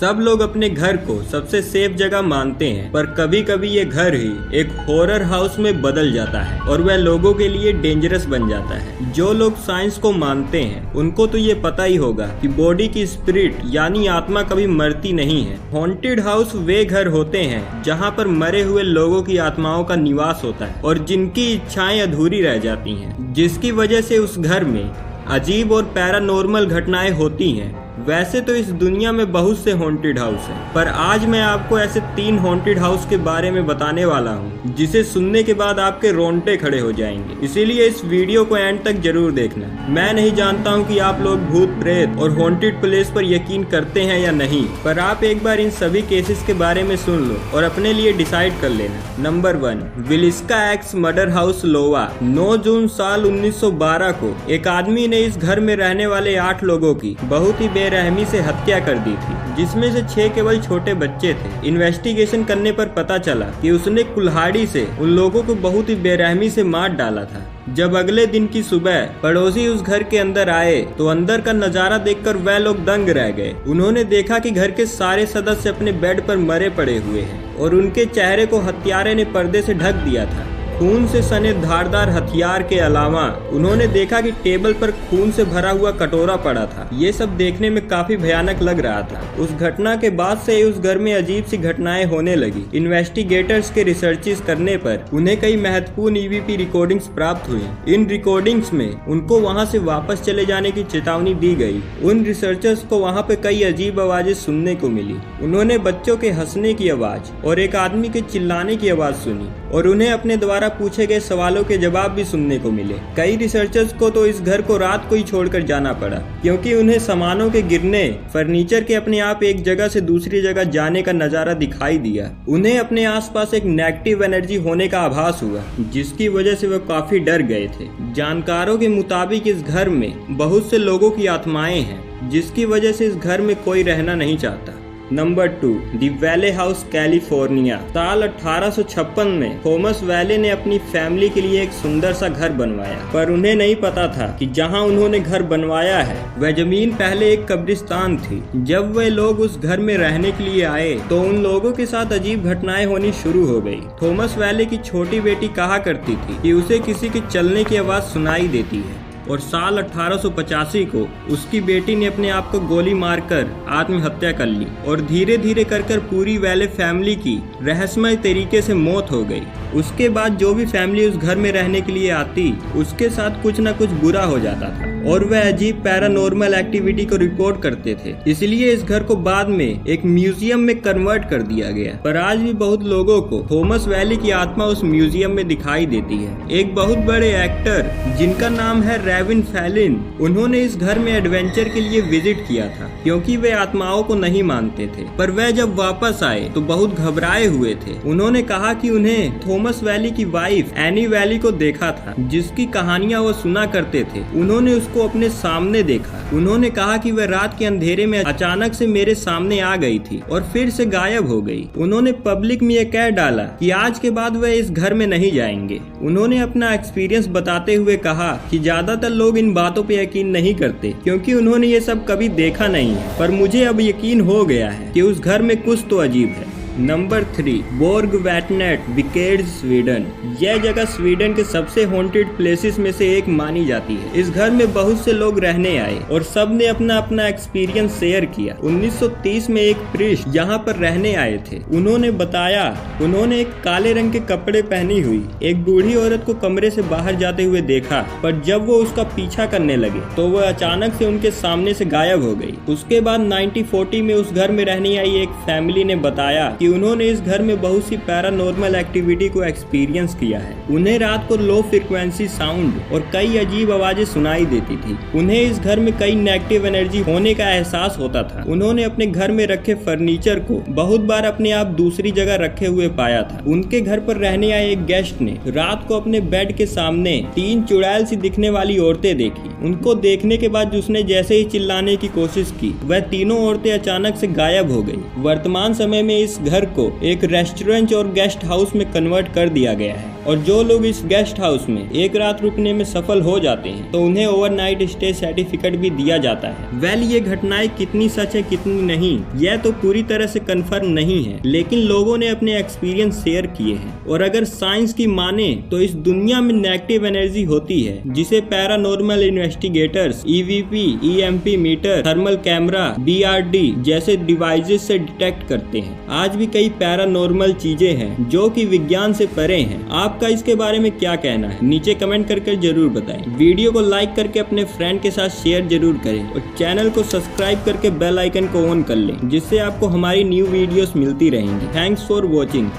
सब लोग अपने घर को सबसे सेफ जगह मानते हैं, पर कभी कभी ये घर ही एक हॉरर हाउस में बदल जाता है और वह लोगों के लिए डेंजरस बन जाता है। जो लोग साइंस को मानते हैं उनको तो ये पता ही होगा कि बॉडी की स्पिरिट यानी आत्मा कभी मरती नहीं है। हॉन्टेड हाउस वे घर होते हैं जहाँ पर मरे हुए लोगों की आत्माओं का निवास होता है और जिनकी इच्छाएं अधूरी रह जाती हैं, जिसकी वजह से उस घर में अजीब और पैरानॉर्मल घटनाएं होती हैं। वैसे तो इस दुनिया में बहुत से हॉन्टेड हाउस हैं, पर आज मैं आपको ऐसे 3 हॉन्टेड हाउस के बारे में बताने वाला हूँ जिसे सुनने के बाद आपके रोंगटे खड़े हो जाएंगे। इसीलिए इस वीडियो को एंड तक जरूर देखना। मैं नहीं जानता हूँ कि आप लोग भूत प्रेत और हॉन्टेड प्लेस पर यकीन करते हैं या नहीं, पर आप एक बार इन सभी केसेस के बारे में सुन लो और अपने लिए डिसाइड कर लेना। Number 1, Villisca ax murder house Iowa. 9 जून साल 1912 को एक आदमी ने इस घर में रहने वाले 8 लोगों की बहुत ही बेरहमी से हत्या कर दी थी, जिसमें से 6 केवल छोटे बच्चे थे। इन्वेस्टिगेशन करने पर पता चला कि उसने कुल्हाड़ी से उन लोगों को बहुत ही बेरहमी से मार डाला था। जब अगले दिन की सुबह पड़ोसी उस घर के अंदर आए तो अंदर का नजारा देखकर वह लोग दंग रह गए। उन्होंने देखा कि घर के सारे सदस्य अपने बेड पर मरे पड़े हुए हैं और उनके चेहरे को हत्यारे ने पर्दे से ढक दिया था। खून से सने धारदार हथियार के अलावा उन्होंने देखा कि टेबल पर खून से भरा हुआ कटोरा पड़ा था। ये सब देखने में काफी भयानक लग रहा था। उस घटना के बाद से ही उस घर में अजीब सी घटनाएं होने लगी। इन्वेस्टिगेटर्स के रिसर्चेस करने पर उन्हें कई महत्वपूर्ण ईवीपी रिकॉर्डिंग्स प्राप्त हुई। इन रिकॉर्डिंग्स में उनको वहां से वापस चले जाने की चेतावनी दी गई। उन रिसर्चर्स को वहां पे कई अजीब आवाजें सुनने को मिली। उन्होंने बच्चों के हंसने की आवाज और एक आदमी के चिल्लाने की आवाज सुनी और उन्हें अपने द्वारा पूछे गए सवालों के जवाब भी सुनने को मिले। कई रिसर्चर्स को तो इस घर को रात को ही छोड़कर जाना पड़ा, क्योंकि उन्हें सामानों के गिरने, फर्नीचर के अपने आप एक जगह से दूसरी जगह जाने का नजारा दिखाई दिया। उन्हें अपने आसपास एक नेगेटिव एनर्जी होने का आभास हुआ, जिसकी वजह से वह काफी डर गए थे। जानकारों के मुताबिक इस घर में बहुत से लोगों की आत्माएं हैं, जिसकी वजह से इस घर में कोई रहना नहीं चाहता। नंबर 2, दी वैले हाउस कैलिफोर्निया। साल 1856 में थॉमस वैले ने अपनी फैमिली के लिए एक सुंदर सा घर बनवाया, पर उन्हें नहीं पता था कि जहां उन्होंने घर बनवाया है वह जमीन पहले एक कब्रिस्तान थी। जब वे लोग उस घर में रहने के लिए आए तो उन लोगों के साथ अजीब घटनाएं होनी शुरू हो गई। थॉमस वैले की छोटी बेटी कहा करती थी कि उसे किसी के चलने की आवाज सुनाई देती है, और साल 1885 को उसकी बेटी ने अपने आप को गोली मारकर आत्महत्या कर ली और धीरे धीरे कर पूरी वैले फैमिली की रहस्यमय तरीके से मौत हो गई। उसके बाद जो भी फैमिली उस घर में रहने के लिए आती उसके साथ कुछ न कुछ बुरा हो जाता था और वह अजीब पैरानॉर्मल एक्टिविटी को रिपोर्ट करते थे। इसलिए इस घर को बाद में एक म्यूजियम में कन्वर्ट कर दिया गया, पर आज भी बहुत लोगों को थॉमस वैले की आत्मा उस म्यूजियम में दिखाई देती है। एक बहुत बड़े एक्टर जिनका नाम है रेविन फैलिन, उन्होंने इस घर में एडवेंचर के लिए विजिट किया था, क्योंकि वे आत्माओं को नहीं मानते थे। पर वह जब वापस आए तो बहुत घबराए हुए थे। उन्होंने कहा कि उन्हें थॉमस वैले की वाइफ एनी वैली को देखा था, जिसकी कहानियां वो सुना करते थे। उन्होंने उसको अपने सामने देखा। उन्होंने कहा कि वह रात के अंधेरे में अचानक से मेरे सामने आ गई थी और फिर से गायब हो गई। उन्होंने पब्लिक में यह कह डाला कि आज के बाद वह इस घर में नहीं जाएंगे। उन्होंने अपना एक्सपीरियंस बताते हुए कहा कि ज्यादातर लोग इन बातों पे यकीन नहीं करते, क्योंकि उन्होंने ये सब कभी देखा नहीं है, पर मुझे अब यकीन हो गया है कि उस घर में कुछ तो अजीब है। नंबर 3, बोर्ग वैटनेट, विकेड, स्वीडन। यह जगह स्वीडन के सबसे हॉन्टेड प्लेसेस में से एक मानी जाती है। इस घर में बहुत से लोग रहने आए और सब ने अपना अपना एक्सपीरियंस शेयर किया। 1930 में एक प्रीस्ट यहाँ पर रहने आए थे। उन्होंने बताया उन्होंने एक काले रंग के कपड़े पहनी हुई एक बूढ़ी औरत को कमरे से बाहर जाते हुए देखा, पर जब वो उसका पीछा करने लगे तो वह अचानक से उनके सामने से गायब हो गई। उसके बाद 1940 में उस घर में रहने आई एक फैमिली ने बताया कि उन्होंने इस घर में बहुत सी पैरानॉर्मल एक्टिविटी को एक्सपीरियंस किया है। उन्हें रात को लो फ्रीक्वेंसी साउंड और कई अजीब आवाजें सुनाई देती थी। उन्हें इस घर में कई नेगेटिव एनर्जी होने का एहसास होता था। उन्होंने अपने घर में रखे फर्नीचर को बहुत बार अपने आप दूसरी जगह रखे हुए पाया था। उनके घर पर रहने आए एक गेस्ट ने रात को अपने बेड के सामने 3 चुड़ैल सी दिखने वाली औरतें देखी। उनको देखने के बाद उसने जैसे ही चिल्लाने की कोशिश की, वह तीनों औरतें अचानक से गायब हो गई। वर्तमान समय में इस घर को एक रेस्टोरेंट और गेस्ट हाउस में कन्वर्ट कर दिया गया है। और जो लोग इस गेस्ट हाउस में एक रात रुकने में सफल हो जाते हैं तो उन्हें ओवरनाइट स्टे सर्टिफिकेट भी दिया जाता है। वेल, ये घटनाएं कितनी सच है कितनी नहीं, यह तो पूरी तरह से कंफर्म नहीं है, लेकिन लोगों ने अपने एक्सपीरियंस शेयर किए हैं। और अगर साइंस की माने तो इस दुनिया में नेगेटिव एनर्जी होती है जिसे paranormal investigators EVP, EMP meter, thermal camera, BRD जैसे डिवाइसेस से डिटेक्ट करते हैं। आज भी कई पैरानॉर्मल चीजें हैं जो कि विज्ञान से परे हैं। आपका इसके बारे में क्या कहना है? नीचे कमेंट करके जरूर बताएं। वीडियो को लाइक करके अपने फ्रेंड के साथ शेयर जरूर करें और चैनल को सब्सक्राइब करके बेल आइकन को ऑन कर लें, जिससे आपको हमारी न्यू वीडियोस मिलती रहेंगी। Thanks for watching.